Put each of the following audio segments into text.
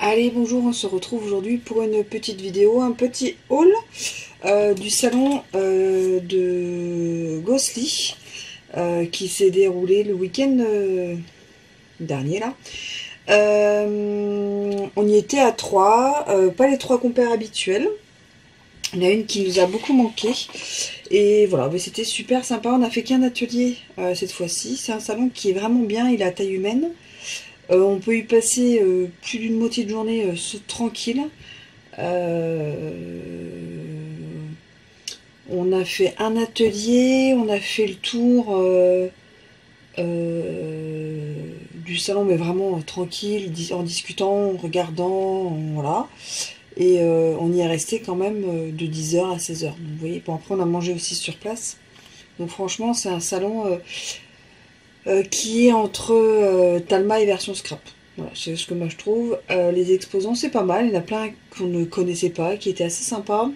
Allez, bonjour, on se retrouve aujourd'hui pour une petite vidéo, un petit haul du salon de Gosselies qui s'est déroulé le week-end dernier là. On y était à trois, pas les trois compères habituels. Il y en a une qui nous a beaucoup manqué. Et voilà, mais c'était super sympa. On a fait qu'un atelier cette fois-ci. C'est un salon qui est vraiment bien, il est à taille humaine. On peut y passer plus d'une moitié de journée tranquille. On a fait un atelier, on a fait le tour du salon, mais vraiment tranquille, en discutant, en regardant, voilà. Et on y est resté quand même de 10h à 16h. Donc, vous voyez, bon, après on a mangé aussi sur place. Donc franchement, c'est un salon qui est entre Talma et version scrap. Voilà, c'est ce que moi je trouve. Les exposants, c'est pas mal. Il y en a plein qu'on ne connaissait pas, qui étaient assez sympas.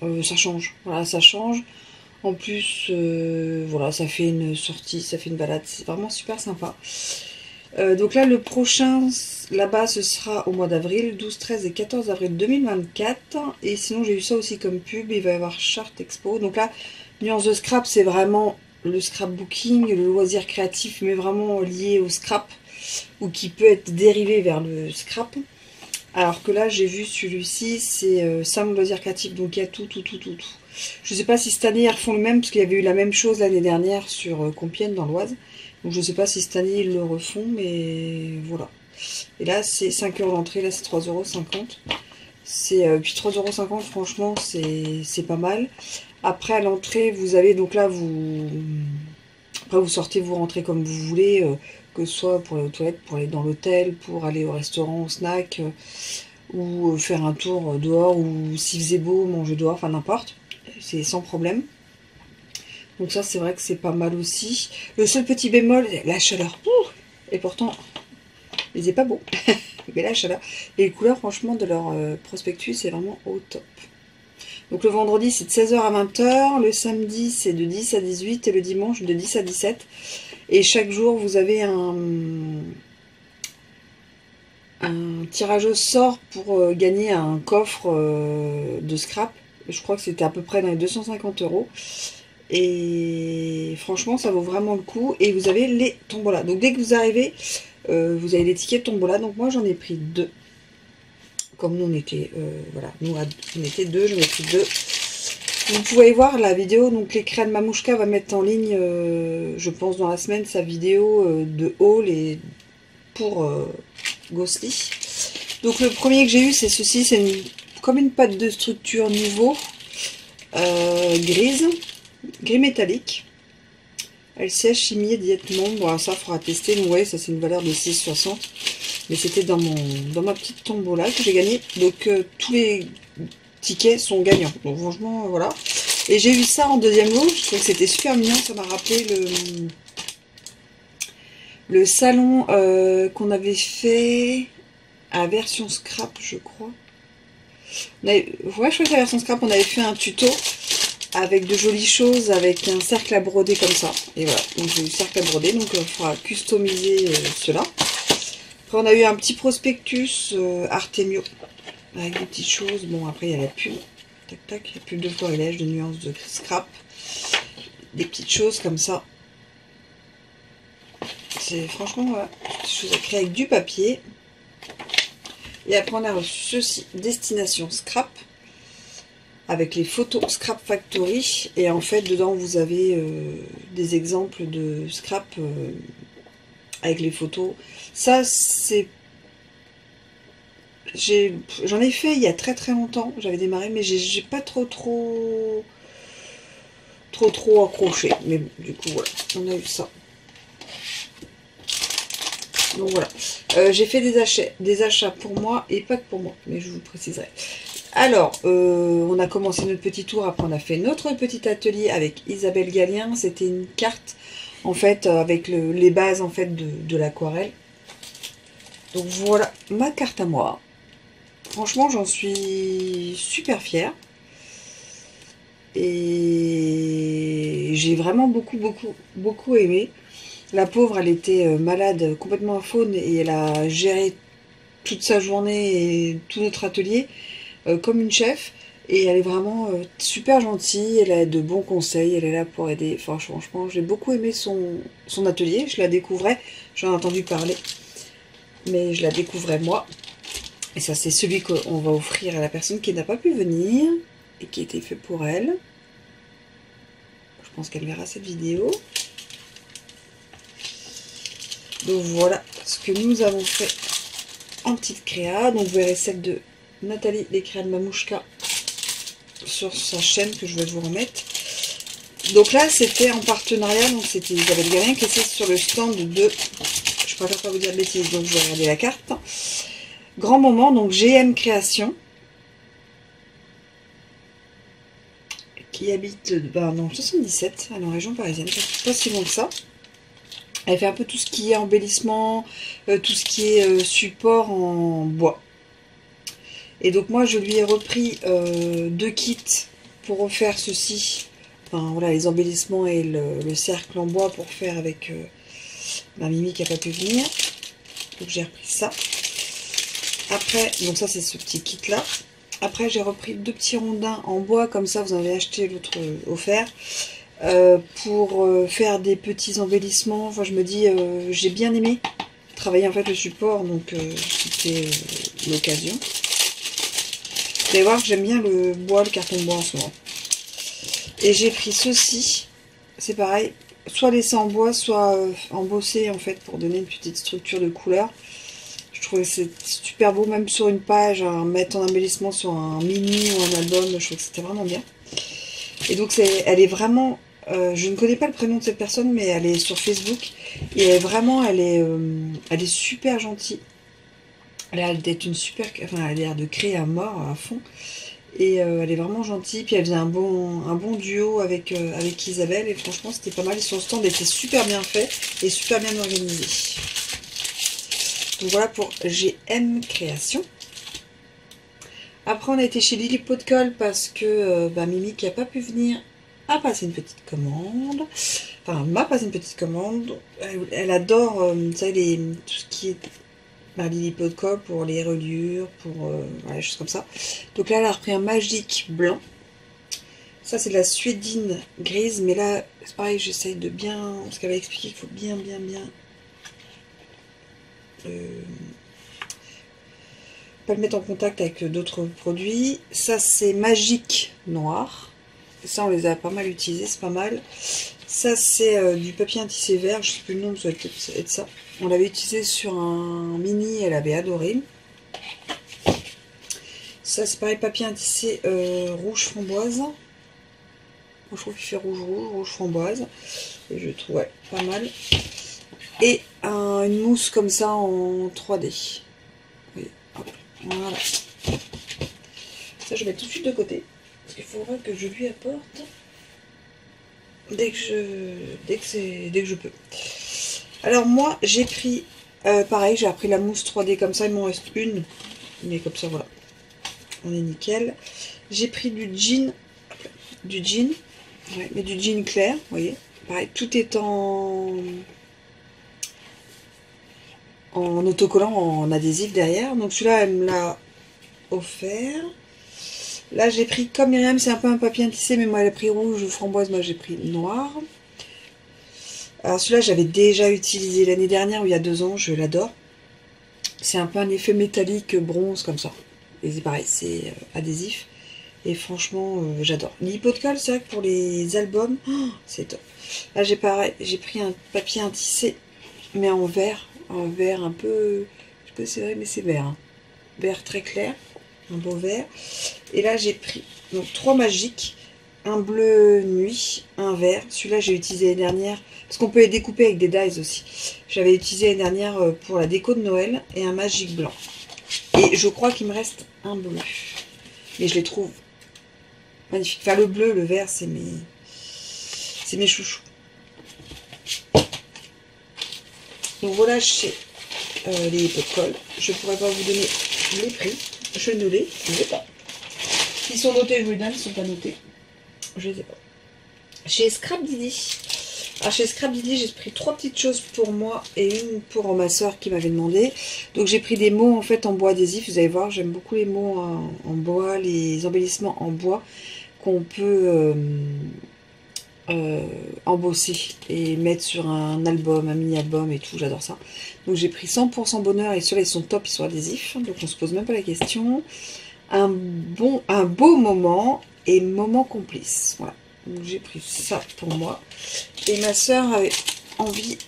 Ça change. Voilà, ça change. En plus, voilà, ça fait une sortie, ça fait une balade. C'est vraiment super sympa. Donc là, le prochain, là-bas, ce sera au mois d'avril, 12, 13 et 14 avril 2024. Et sinon, j'ai eu ça aussi comme pub. Il va y avoir Chart Expo. Donc là, Nuance de Scrap, c'est vraiment le scrapbooking, le loisir créatif, mais vraiment lié au scrap, ou qui peut être dérivé vers le scrap. Alors que là, j'ai vu celui-ci, c'est Sam loisir créatif, donc il y a tout. Je sais pas si cette année ils refont le même, parce qu'il y avait eu la même chose l'année dernière sur Compiègne, dans l'Oise. Donc je sais pas si cette année ils le refont, mais voilà. Et là, c'est 5 € l'entrée, là c'est 3,50 €. Puis 3,50 € franchement, c'est pas mal. Après, à l'entrée, vous avez, donc là, après, vous sortez, vous rentrez comme vous voulez, que ce soit pour aller aux toilettes, pour aller dans l'hôtel, pour aller au restaurant, au snack, ou faire un tour dehors, ou s'il faisait beau, manger dehors, enfin n'importe. C'est sans problème. Donc ça, c'est vrai que c'est pas mal aussi. Le seul petit bémol, la chaleur. Ouh, et pourtant, ils n'est pas beau. Mais la chaleur. Et les couleurs, franchement, de leur prospectus, c'est vraiment au top. Donc le vendredi, c'est de 16h à 20h. Le samedi, c'est de 10 à 18. Et le dimanche, de 10 à 17. Et chaque jour, vous avez un tirage au sort pour gagner un coffre de scrap. Je crois que c'était à peu près dans les 250 €. Et franchement, ça vaut vraiment le coup. Et vous avez les tombolas. Donc dès que vous arrivez, vous avez les tickets de tombola. Donc moi, j'en ai pris 2. Comme nous, on était, voilà, nous, on était 2, j'en ai pris 2. Vous pouvez voir la vidéo. Donc l'écran de Mamouchka va mettre en ligne, je pense dans la semaine, sa vidéo de haul et pour Gosselies. Donc le premier que j'ai eu, c'est ceci. C'est comme une pâte de structure nouveau, gris métallique. Elle sèche, chimie, diètement. Bon, ça, il faudra tester. Donc, ouais, ça, c'est une valeur de 6,60 €. Mais c'était dans ma petite tombola que j'ai gagné. Donc, tous les tickets sont gagnants. Donc, franchement, voilà. Et j'ai eu ça en deuxième lot. Je trouvais que c'était super mignon. Ça m'a rappelé le salon qu'on avait fait à version scrap, je crois. Ouais, je crois que la version scrap, on avait fait un tuto avec de jolies choses, avec un cercle à broder comme ça. Et voilà, donc j'ai eu le cercle à broder, donc il faudra customiser cela. Après, on a eu un petit prospectus Artemio, avec des petites choses. Bon, après, il y a la pub. Tac, tac, la pub de florilège, de nuances de scrap. Des petites choses comme ça. C'est franchement, voilà, des choses à créer avec du papier. Et après, on a reçu ceci, Destination Scrap, avec les photos Scrap Factory. Et en fait, dedans, vous avez des exemples de scrap avec les photos. Ça, c'est... J'en ai fait il y a très longtemps. J'avais démarré, mais j'ai pas trop accroché. Mais bon, du coup, voilà, on a eu ça. Donc voilà, j'ai fait des achats pour moi et pas que pour moi, mais je vous préciserai. Alors, on a commencé notre petit tour, après on a fait notre petit atelier avec Isabelle Gallien. C'était une carte, en fait, avec les bases, en fait, de l'aquarelle. Donc voilà, ma carte à moi. Franchement, j'en suis super fière. Et j'ai vraiment beaucoup aimé. La pauvre, elle était malade, complètement faune, et elle a géré toute sa journée et tout notre atelier comme une chef. Et elle est vraiment super gentille, elle a de bons conseils, elle est là pour aider. Enfin, franchement, j'ai beaucoup aimé son atelier, je la découvrais, j'en ai entendu parler, mais je la découvrais moi. Et ça, c'est celui qu'on va offrir à la personne qui n'a pas pu venir et qui a été fait pour elle. Je pense qu'elle verra cette vidéo. Donc voilà ce que nous avons fait en petite créa. Donc vous verrez celle de Nathalie, les créas de Mamouchka, sur sa chaîne que je vais vous remettre. Donc là c'était en partenariat, donc c'était Isabelle Galien qui était sur le stand de, je préfère pas vous dire de bêtises, donc je vais regarder la carte. Grand moment, donc GM Création, qui habite dans le 77, à la région parisienne, pas si loin que ça. Elle fait un peu tout ce qui est embellissement, tout ce qui est support en bois. Et donc moi je lui ai repris 2 kits pour refaire ceci. Enfin voilà, les embellissements et le cercle en bois pour faire avec ma Mimi qui n'a pas pu venir. Donc j'ai repris ça. Après, donc ça c'est ce petit kit là. Après j'ai repris 2 petits rondins en bois, comme ça vous en avez acheté l'autre offert. Pour faire des petits embellissements. Enfin je me dis, j'ai bien aimé travailler en fait le support, donc c'était l'occasion. Vous allez voir que j'aime bien le bois, le carton bois en ce moment. Et j'ai pris ceci, c'est pareil, soit laissé en bois, soit embossé en fait pour donner une petite structure de couleur. Je trouvais que c'est super beau, même sur une page, mettre en embellissement sur un mini ou un album, je trouve que c'était vraiment bien. Et donc elle est vraiment, je ne connais pas le prénom de cette personne, mais elle est sur Facebook et elle est super gentille. Elle a l'air d'être une super, enfin elle a l'air de créer à mort à fond. Et elle est vraiment gentille, puis elle faisait un bon duo avec Isabelle, et franchement c'était pas mal, et son stand était super bien fait et super bien organisé. Donc voilà pour GM Création. Après on a été chez Lily Pot de Colle parce que Mimi qui n'a pas pu venir a passé une petite commande. Enfin m'a passé une petite commande. Elle adore vous savez, tout ce qui est Lily Pot de Colle pour les reliures, pour voilà, des choses comme ça. Donc là elle a repris un magique blanc. Ça c'est de la suédine grise, mais là c'est pareil, j'essaye de bien, parce qu'elle va expliquer qu'il faut bien pas le mettre en contact avec d'autres produits. Ça c'est magique noir. Ça on les a pas mal utilisés, c'est pas mal. Ça c'est du papier à tisser vert, je sais plus le nom, ça doit être ça. On l'avait utilisé sur un mini, elle avait adoré. Ça c'est pareil, papier à tisser rouge framboise. Moi, je trouve qu'il fait rouge framboise. Et je trouve ouais, pas mal. Et une mousse comme ça en 3D. Oui, hop, voilà. Ça je vais tout de suite de côté. Parce qu'il faudra que je lui apporte dès que je peux. Alors moi j'ai pris pareil, j'ai appris la mousse 3D comme ça, il m'en reste une, mais comme ça voilà, on est nickel. J'ai pris du jean, ouais, mais du jean clair, vous voyez, pareil, tout est en autocollant, en adhésif derrière. Donc celui-là elle me l'a offert. Là j'ai pris, comme Myriam c'est un peu un papier à tisser, mais moi elle a pris rouge framboise, moi j'ai pris noir. Alors celui-là j'avais déjà utilisé l'année dernière ou il y a 2 ans, je l'adore. C'est un peu un effet métallique bronze comme ça. Et c'est pareil, c'est adhésif. Et franchement j'adore. L'hypo de colle, c'est vrai que pour les albums, oh, c'est top. Là j'ai pareil, j'ai pris un papier à tisser, mais en vert un peu, je sais pas si c'est vrai mais c'est vert. Hein. Vert très clair, un beau vert. Et là j'ai pris donc 3 magiques. Un bleu nuit, un vert. Celui-là, j'ai utilisé l'année dernière. Parce qu'on peut les découper avec des dies aussi. J'avais utilisé l'année dernière pour la déco de Noël. Et un magique blanc. Et je crois qu'il me reste un bleu. Mais je les trouve magnifiques. Enfin, le bleu, le vert, c'est mes chouchous. Donc voilà chez les pots de colle. Je ne pourrais pas vous donner les prix. Je ne les ai pas. Ils sont notés, je vous les donne. Ils ne sont pas notés. Je les ai pas. Chez Scrap Didi. Ah, chez Scrap Didi, j'ai pris 3 petites choses pour moi et une pour ma soeur qui m'avait demandé. Donc j'ai pris des mots en fait en bois adhésif. Vous allez voir, j'aime beaucoup les mots en bois, les embellissements en bois qu'on peut embosser et mettre sur un album, un mini-album et tout. J'adore ça. Donc j'ai pris 100% bonheur et ceux-là ils sont top, ils sont adhésifs. Donc on se pose même pas la question. Un beau moment et moment complice. Voilà. Donc j'ai pris ça pour moi. Et ma soeur avait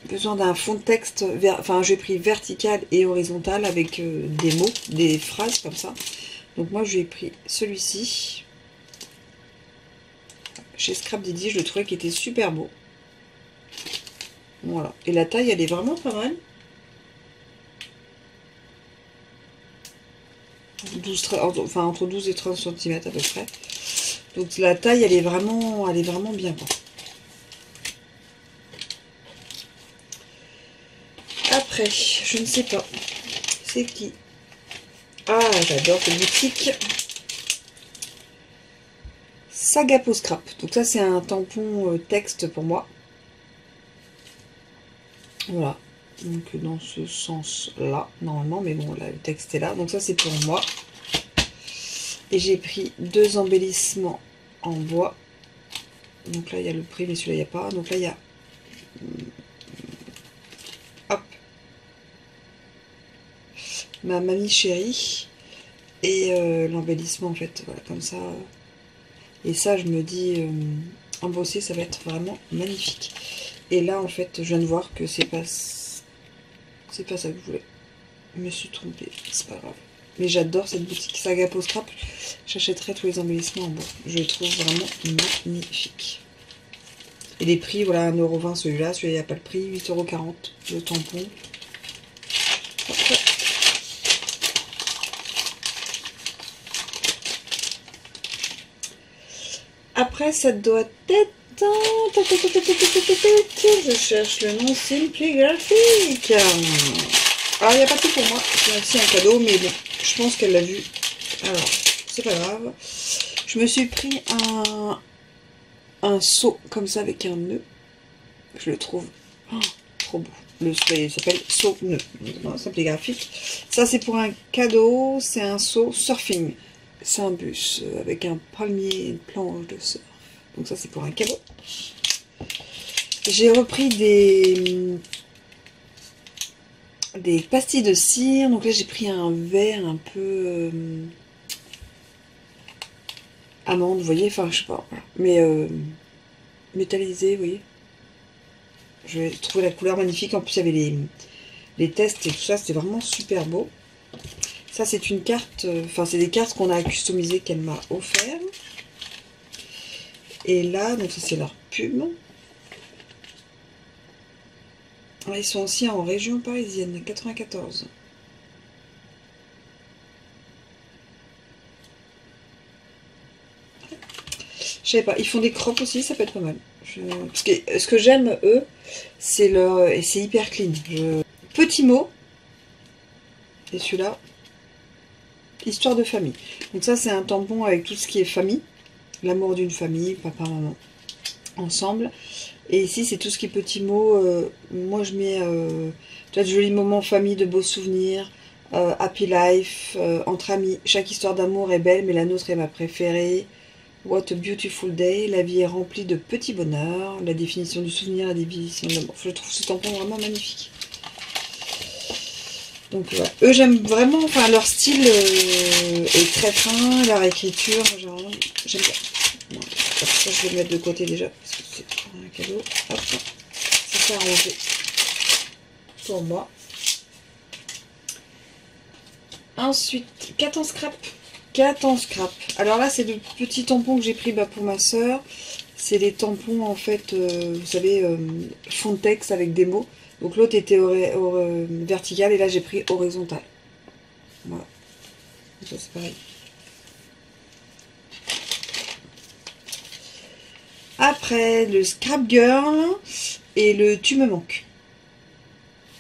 besoin d'un fond de texte, enfin j'ai pris vertical et horizontal avec des mots, des phrases comme ça. Donc moi je lui ai pris celui-ci. Chez Scrap Didi, je le trouvais qu'il était super beau. Voilà. Et la taille, elle est vraiment pas mal. 12, enfin entre 12 et 30 cm à peu près. Donc la taille, elle est vraiment bien, quoi. Après, je ne sais pas. C'est qui? Ah, j'adore cette boutique. Sagapo Scrap. Donc ça, c'est un tampon texte pour moi. Voilà. Donc dans ce sens-là, normalement. Mais bon, là, le texte est là. Donc ça, c'est pour moi. Et j'ai pris 2 embellissements en bois. Donc là, il y a le prix, mais celui-là, il n'y a pas. Donc là, il y a... Hop. Ma mamie chérie. Et l'embellissement, en fait. Voilà, comme ça. Et ça, je me dis... embosser, ça va être vraiment magnifique. Et là, en fait, je viens de voir que c'est pas ça que je voulais. Je me suis trompée. C'est pas grave. Mais j'adore cette boutique Sagapo Scrap. J'achèterai tous les embellissements en bois. Je les trouve vraiment magnifiques. Et les prix, voilà, 1,20 € celui-là. Celui-là, il n'y a pas le prix. 8,40 € le tampon. Après, ça doit être... Je cherche le nom Simply Graphic. Alors, il n'y a pas tout pour moi. C'est aussi un cadeau, mais bon, je pense qu'elle l'a vu. Alors, c'est pas grave. Je me suis pris un seau comme ça avec un nœud. Je le trouve trop beau. Il s'appelle seau nœud. Simply Graphic. Ça, c'est pour un cadeau. C'est un seau surfing. C'est un bus avec un palmier et une planche de surf. Donc ça, c'est pour un cadeau. J'ai repris des pastilles de cire. Donc là, j'ai pris un verre un peu amande, vous voyez. Enfin, je sais pas. Mais métallisé, vous voyez. Je trouvais la couleur magnifique. En plus, il y avait les tests et tout ça. C'était vraiment super beau. Ça, c'est une carte. Enfin, c'est des cartes qu'on a customisées qu'elle m'a offert. Et là, donc ça, c'est leur pub. Ils sont aussi en région parisienne, 94. Je sais pas, ils font des crops aussi, ça peut être pas mal. Parce que ce que j'aime, eux, c'est leur... Et c'est hyper clean. Petit mot. Et celui-là, histoire de famille. Donc ça, c'est un tampon avec tout ce qui est famille. L'amour d'une famille, papa, maman, ensemble. Et ici, c'est tout ce qui est petits mots. Moi, je mets de jolis moments famille, de beaux souvenirs, happy life, entre amis. Chaque histoire d'amour est belle, mais la nôtre est ma préférée. What a beautiful day. La vie est remplie de petits bonheurs. La définition du souvenir, la définition de l'amour. Je trouve ce tampon vraiment magnifique. Donc, voilà. Eux, j'aime vraiment. Enfin, leur style est très fin. Leur écriture, j'aime bien. Bon, ça, je vais le mettre de côté déjà. Parce que c'est un cadeau. Hop. Ça à ranger pour moi. Ensuite, 4 en scrap. 4 en scrap. Alors là, c'est de petits tampons que j'ai pris pour ma soeur. C'est les tampons, en fait, vous savez, fond de texte avec des mots. Donc l'autre était vertical et là, j'ai pris horizontal. Voilà. Ça, c'est pareil. Après, le Scrap Girl et le Tu me manques.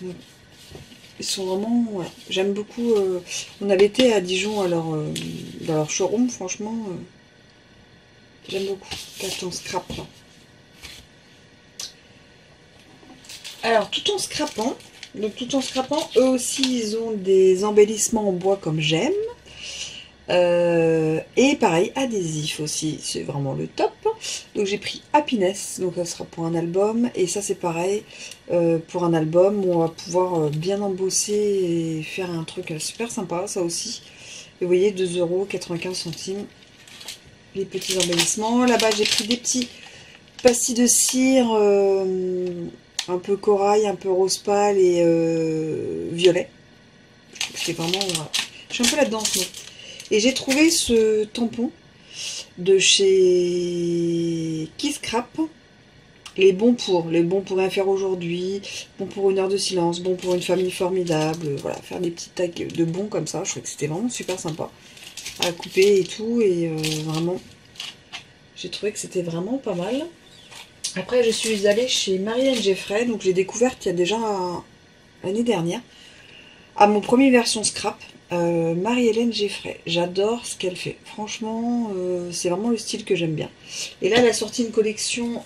Voilà. Ils sont vraiment... Voilà. J'aime beaucoup... on avait été à Dijon dans leur showroom, franchement. J'aime beaucoup. 4 en scrap. Alors, tout en scrapant, donc tout en scrapant, eux aussi, ils ont des embellissements en bois comme j'aime. Et pareil, adhésif aussi, c'est vraiment le top. Donc j'ai pris Happiness, donc ça sera pour un album. Et ça c'est pareil, pour un album où on va pouvoir bien embosser et faire un truc super sympa, ça aussi. Et vous voyez, 2,95 €, les petits embellissements. Là-bas j'ai pris des petits pastilles de cire, un peu corail, un peu rose pâle et violet. C'est vraiment... je suis un peu là-dedans en ce moment. Et j'ai trouvé ce tampon de chez Kiss Scrap. Les bons pour rien faire aujourd'hui, bon pour une heure de silence, bon pour une famille formidable. Voilà, faire des petits tags de bons comme ça. Je trouvais que c'était vraiment super sympa à couper et tout. Et vraiment, j'ai trouvé que c'était vraiment pas mal. Après, je suis allée chez Marianne Jeffrey. Donc, j'ai découvert il y a déjà l'année dernière, à mon premier version scrap. Marie-Hélène Jeffrey, j'adore ce qu'elle fait. Franchement, c'est vraiment le style que j'aime bien. Et là, elle a sorti une collection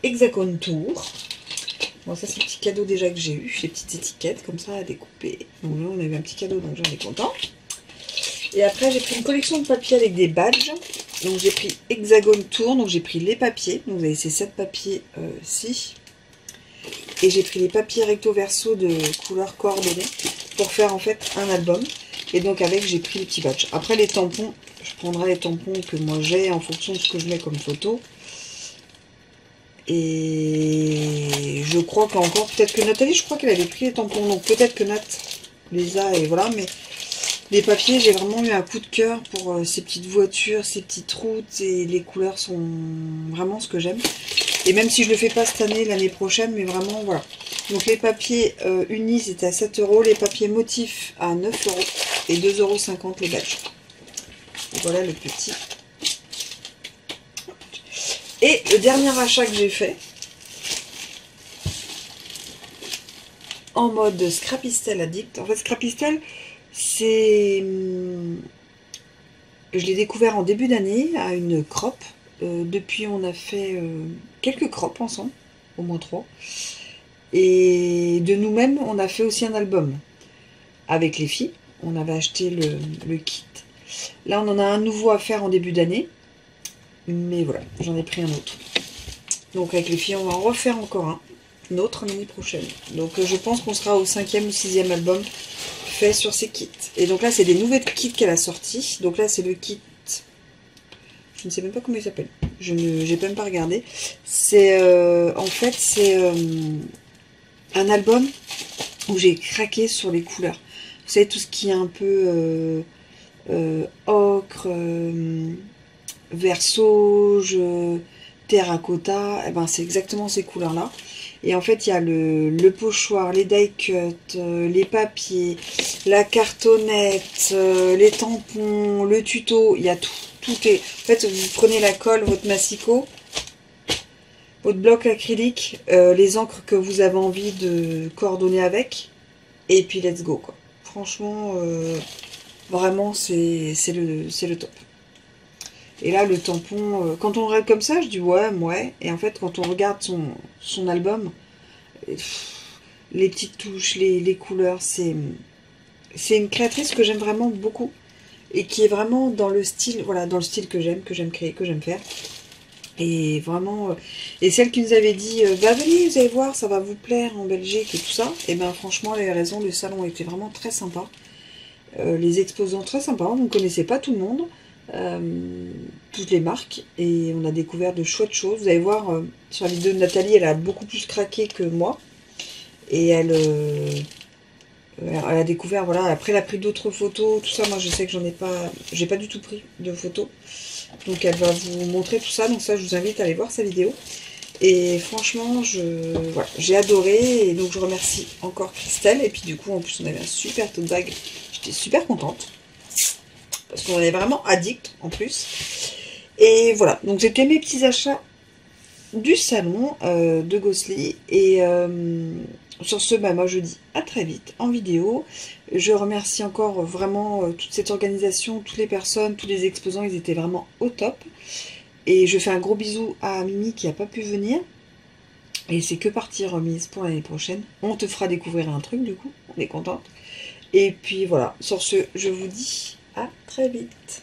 Hexagon Tour. Bon, ça, c'est le petit cadeau déjà que j'ai eu. Les petites étiquettes comme ça à découper. Donc là, on a eu un petit cadeau, donc j'en ai content. Et après, j'ai pris une collection de papiers avec des badges. Donc, j'ai pris Hexagon Tour. Donc, j'ai pris les papiers. Donc, vous avez ces 7 papiers-ci. Et j'ai pris les papiers recto verso de couleur coordonnée pour faire en fait un album. Et donc avec, j'ai pris les petits badges. Après les tampons, je prendrai les tampons que moi j'ai en fonction de ce que je mets comme photo. Et je crois qu'encore, peut-être que Nathalie, je crois qu'elle avait pris les tampons. Donc peut-être que Nat les a et voilà. Mais les papiers, j'ai vraiment eu un coup de cœur pour ces petites voitures, ces petites routes. Et les couleurs sont vraiment ce que j'aime. Et même si je le fais pas cette année, l'année prochaine, mais vraiment, voilà. Donc les papiers unis, c'était à 7 €. Les papiers motifs à 9 € et 2,50 € les badges. Et voilà le petit. Et le dernier achat que j'ai fait, en mode Scrapistel Addict. En fait, Scrapistel, c'est... je l'ai découvert en début d'année à une crop. Depuis, on a fait quelques crops ensemble, au moins 3. Et de nous-mêmes, on a fait aussi un album avec les filles. On avait acheté le kit. Là, on en a un nouveau à faire en début d'année. Mais voilà, j'en ai pris un autre. Donc avec les filles, on va en refaire encore un autre l'année prochaine. Donc je pense qu'on sera au 5e ou 6e album fait sur ces kits. Et donc là, c'est des nouvelles kits qu'elle a sortis. Donc là, c'est le kit... je ne sais même pas comment il s'appelle. Je n'ai même pas regardé. C'est en fait, c'est un album où j'ai craqué sur les couleurs. Vous savez, tout ce qui est un peu ocre, vert sauge, terracotta, et ben c'est exactement ces couleurs-là. Et en fait, il y a le pochoir, les die-cut, les papiers, la cartonnette, les tampons, le tuto, il y a tout. Tout est... En fait, vous prenez la colle, votre massicot, votre bloc acrylique, les encres que vous avez envie de coordonner avec, et puis let's go, quoi. Franchement, vraiment, c'est le top. Et là, le tampon, quand on regarde comme ça, je dis ouais. Et en fait, quand on regarde son album, les petites touches, les couleurs, c'est une créatrice que j'aime vraiment beaucoup. Et qui est vraiment dans le style, voilà, dans le style que j'aime créer, que j'aime faire. Et vraiment, et celle qui nous avait dit, bah venez, vous allez voir, ça va vous plaire en Belgique et tout ça. Et ben franchement, elle avait raison, le salon était vraiment très sympa. Les exposants très sympas, on ne connaissait pas tout le monde. Toutes les marques et on a découvert de chouettes choses. Vous allez voir sur la vidéo de Nathalie, elle a beaucoup plus craqué que moi et elle a découvert, voilà, après elle a pris d'autres photos, tout ça. Moi je sais que j'ai pas du tout pris de photos, donc elle va vous montrer tout ça. Donc ça, je vous invite à aller voir sa vidéo. Et franchement, voilà, j'ai adoré. Et donc je remercie encore Christelle. Et puis du coup, en plus on avait un super tote bag, j'étais super contente parce qu'on est vraiment addict en plus. Et voilà, donc c'était mes petits achats du salon de Gossely. Et sur ce, bah, moi je dis à très vite en vidéo. Je remercie encore vraiment toute cette organisation, toutes les personnes, tous les exposants, ils étaient vraiment au top. Et je fais un gros bisou à Mimi qui n'a pas pu venir. Et c'est que partie remise pour l'année prochaine. On te fera découvrir un truc du coup, on est contente. Et puis voilà, sur ce, je vous dis à très vite.